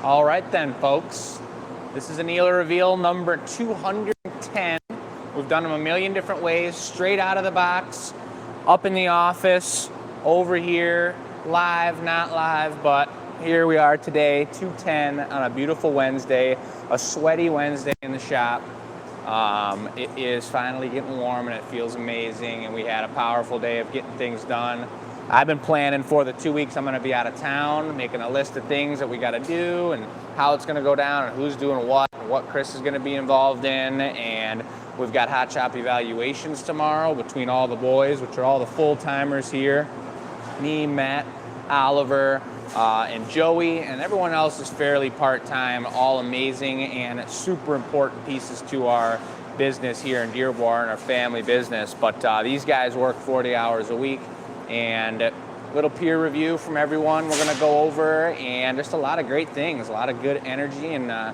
All right then, folks. This is Annealer reveal number 210. We've done them a million different ways, straight out of the box, up in the office, over here, live, not live, but here we are today, 210 on a beautiful Wednesday, a sweaty Wednesday in the shop. It is finally getting warm and it feels amazing, and we had a powerful day of getting things done. I've been planning for the 2 weeks I'm going to be out of town, making a list of things that we got to do and how it's going to go down and who's doing what and what Chris is going to be involved in. And we've got hot shop evaluations tomorrow between all the boys, which are all the full-timers here. Me, Matt, Oliver, and Joey, and everyone else is fairly part-time, all amazing and super important pieces to our business here in Dearborn, our family business. But these guys work 40 hours a week. And a little peer review from everyone we're going to go over, and just a lot of great things, a lot of good energy and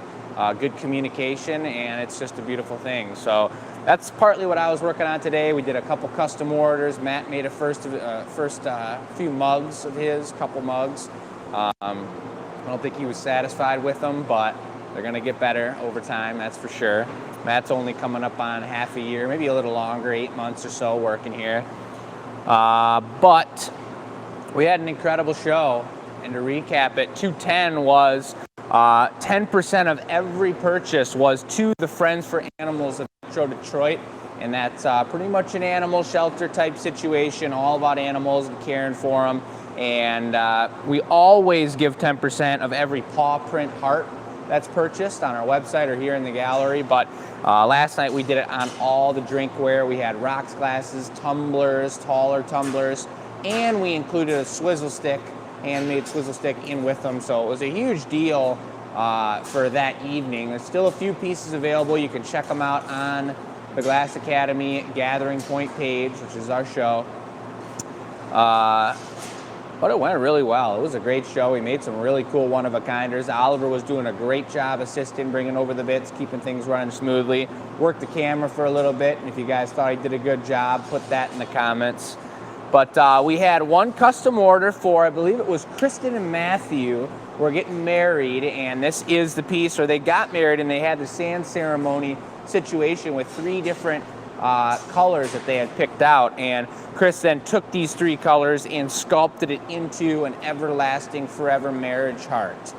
good communication, and it's just a beautiful thing. So that's partly what I was working on today. We did a couple custom orders. Matt made a first few mugs of his, couple mugs. I don't think he was satisfied with them, but they're going to get better over time, that's for sure. Matt's only coming up on half a year, maybe a little longer, 8 months or so working here. But we had an incredible show, and to recap it, 210 was 10% of every purchase was to the Friends for Animals of Metro Detroit, and that's pretty much an animal shelter type situation, all about animals and caring for them. And we always give 10% of every paw print heart that's purchased on our website or here in the gallery. But last night we did it on all the drinkware. We had rocks glasses, tumblers, taller tumblers, and we included a swizzle stick, handmade swizzle stick in with them. So it was a huge deal for that evening. There's still a few pieces available. You can check them out on the Glass Academy Gathering Point page, which is our show. But it went really well. It was a great show. We made some really cool one-of-a-kinders. Oliver was doing a great job assisting, bringing over the bits, keeping things running smoothly. Worked the camera for a little bit, and if you guys thought he did a good job, put that in the comments. But we had one custom order for, I believe it was Kristen and Matthew, were getting married, and this is the piece where they got married and they had the sand ceremony situation with 3 different colors that they had picked out, and Chris then took these 3 colors and sculpted it into an everlasting forever marriage heart.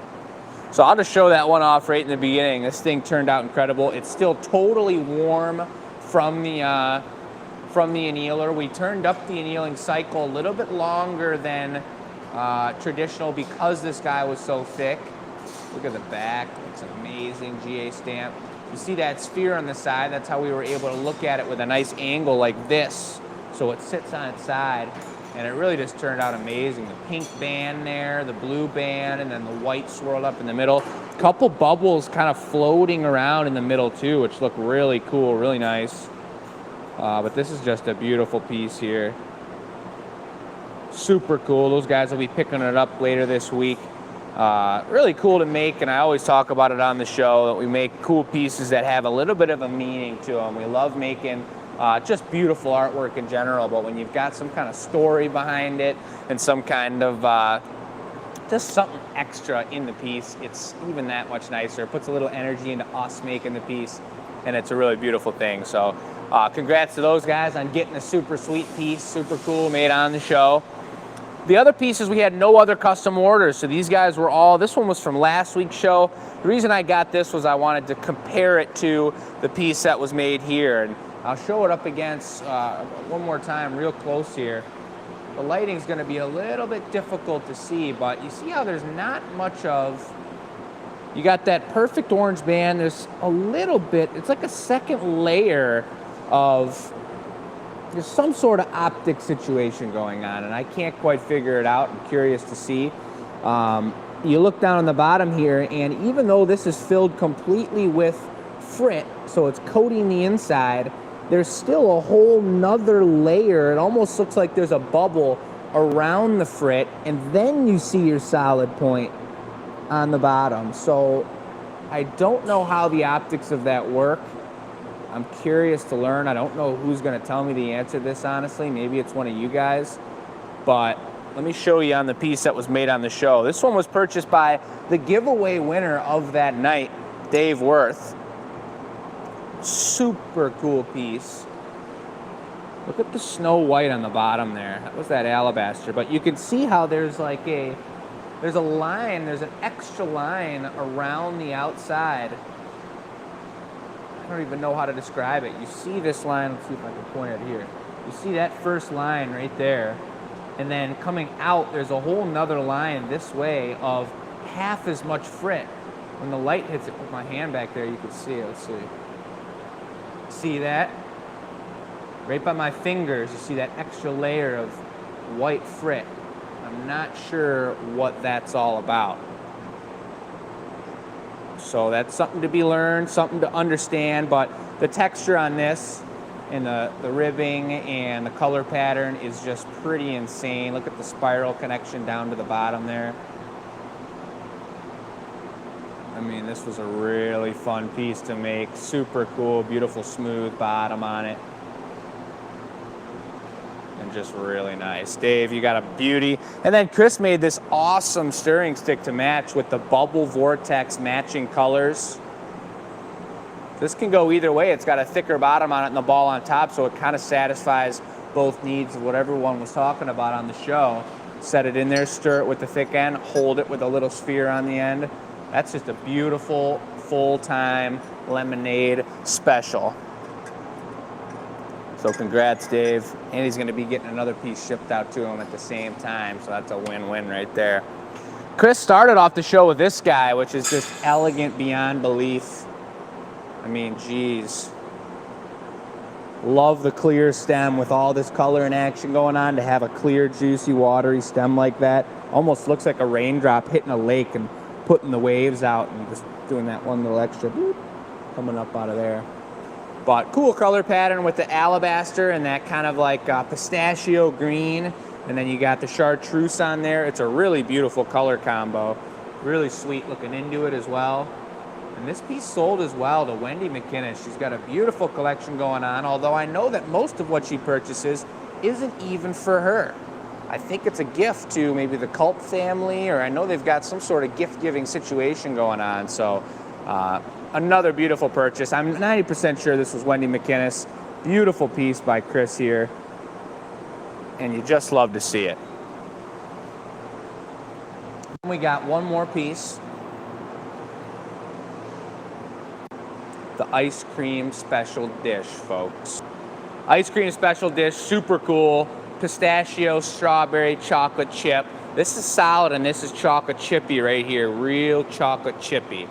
So I'll just show that one off right in the beginning. This thing turned out incredible. It's still totally warm from the annealer. We turned up the annealing cycle a little bit longer than traditional because this guy was so thick. Look at the back, it's an amazing GA stamp. You see that sphere on the side? That's how we were able to look at it with a nice angle like this. So it sits on its side, and it really just turned out amazing. The pink band there, the blue band, and then the white swirled up in the middle. A couple bubbles kind of floating around in the middle too, which look really cool, really nice. But this is just a beautiful piece here. Super cool. Those guys will be picking it up later this week. Really cool to make, and I always talk about it on the show, that we make cool pieces that have a little bit of a meaning to them. We love making just beautiful artwork in general, but when you've got some kind of story behind it and some kind of just something extra in the piece, it's even that much nicer. It puts a little energy into us making the piece, and it's a really beautiful thing. So congrats to those guys on getting a super sweet piece, super cool, made on the show. The other pieces, we had no other custom orders, so these guys were all, this one was from last week's show. The reason I got this was I wanted to compare it to the piece that was made here. And I'll show it up against, one more time, real close here. The lighting's gonna be a little bit difficult to see, but you see how there's not much of, you got that perfect orange band, there's a little bit, it's like a second layer of, there's some sort of optic situation going on, and I can't quite figure it out. I'm curious to see. You look down on the bottom here, and even though this is filled completely with frit, so it's coating the inside, there's still a whole nother layer. It almost looks like there's a bubble around the frit, and then you see your solid point on the bottom. So I don't know how the optics of that work. I'm curious to learn. I don't know who's going to tell me the answer to this, honestly. Maybe it's one of you guys. But let me show you on the piece that was made on the show. This one was purchased by the giveaway winner of that night, Dave Worth. Super cool piece. Look at the snow white on the bottom there. That was that alabaster. But you can see how there's like there's a line, there's an extra line around the outside. I don't even know how to describe it. You see this line, let's see if I can point it here. You see that first line right there. And then coming out, there's a whole nother line this way of half as much frit. When the light hits it with my hand back there, you can see it. Let's see. See that? Right by my fingers, you see that extra layer of white frit. I'm not sure what that's all about. So that's something to be learned, something to understand, but the texture on this and the ribbing and the color pattern is just pretty insane. Look at the spiral connection down to the bottom there. I mean, this was a really fun piece to make. Super cool, beautiful smooth bottom on it. And just really nice. Dave, you got a beauty. And then Chris made this awesome stirring stick to match with the bubble vortex matching colors. This can go either way. It's got a thicker bottom on it and the ball on top, so it kind of satisfies both needs of what everyone was talking about on the show. Set it in there, stir it with the thick end, hold it with a little sphere on the end. That's just a beautiful full-time lemonade special. So congrats, Dave. And he's going to be getting another piece shipped out to him at the same time, so that's a win-win right there. Chris started off the show with this guy, which is just elegant beyond belief. I mean, geez. Love the clear stem with all this color and action going on. To have a clear, juicy, watery stem like that almost looks like a raindrop hitting a lake and putting the waves out and just doing that one little extra boop coming up out of there. But cool color pattern with the alabaster and that kind of like pistachio green. And then you got the chartreuse on there. It's a really beautiful color combo. Really sweet looking into it as well. And this piece sold as well to Wendy McInnes. She's got a beautiful collection going on, although I know that most of what she purchases isn't even for her. I think it's a gift to maybe the Culp family, or I know they've got some sort of gift-giving situation going on. So another beautiful purchase. I'm 90% sure this was Wendy McInnes. Beautiful piece by Chris here. And you just love to see it. We got one more piece. The ice cream special dish, folks. Ice cream special dish, super cool. Pistachio, strawberry, chocolate chip. This is solid and this is chocolate chippy right here. Real chocolate chippy.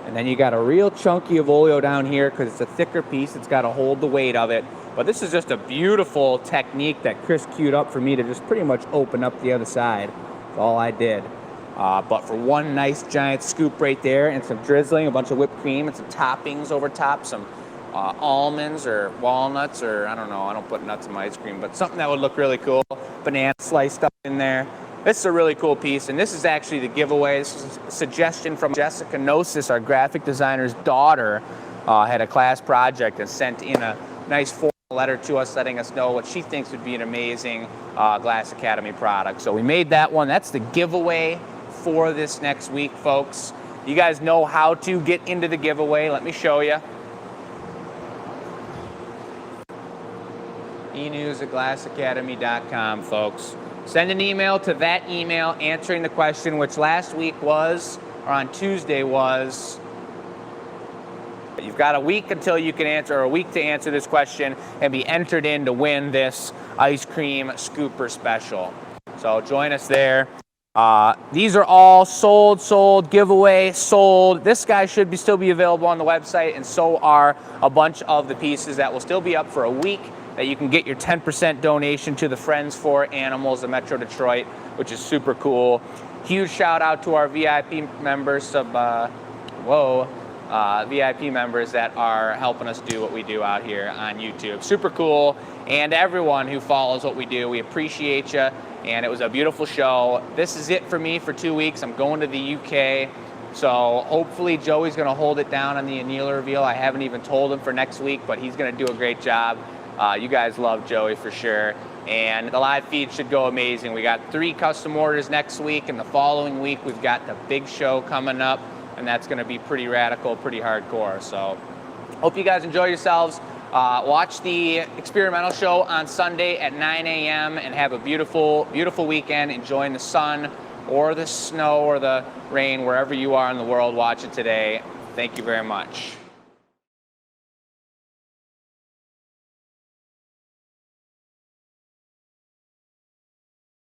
And then you got a real chunky of oleo down here because it's a thicker piece. It's got to hold the weight of it. But this is just a beautiful technique that Chris queued up for me to just pretty much open up the other side. That's all I did. But for one nice giant scoop right there and some drizzling, a bunch of whipped cream and some toppings over top, some almonds or walnuts, or I don't know, I don't put nuts in my ice cream, but something that would look really cool. Banana sliced up in there. This is a really cool piece, and this is actually the giveaway. This is a suggestion from Jessica Gnosis, our graphic designer's daughter, had a class project and sent in a nice formal letter to us letting us know what she thinks would be an amazing Glass Academy product. So we made that one. That's the giveaway for this next week, folks. You guys know how to get into the giveaway. Let me show you. enews@glassacademy.com, folks. Send an email to that email answering the question, which last week was, or on Tuesday was, you've got a week until you can answer, or a week to answer this question and be entered in to win this ice cream scooper special. So join us there. These are all sold, giveaway, sold. This guy should still be available on the website, and so are a bunch of the pieces that will still be up for a week that you can get your 10% donation to the Friends for Animals of Metro Detroit, which is super cool. Huge shout out to our VIP members, VIP members that are helping us do what we do out here on YouTube. Super cool. And everyone who follows what we do, we appreciate you. And it was a beautiful show. This is it for me for 2 weeks. I'm going to the UK. So hopefully Joey's going to hold it down on the Annealer reveal. I haven't even told him for next week, but he's going to do a great job. You guys love Joey for sure. and the live feed should go amazing. We got 3 custom orders next week, and the following week we've got the big show coming up, and that's going to be pretty radical, pretty hardcore. So hope you guys enjoy yourselves. Watch the experimental show on Sunday at 9 a.m. and have a beautiful, beautiful weekend enjoying the sun or the snow or the rain, wherever you are in the world. Watch it today. Thank you very much.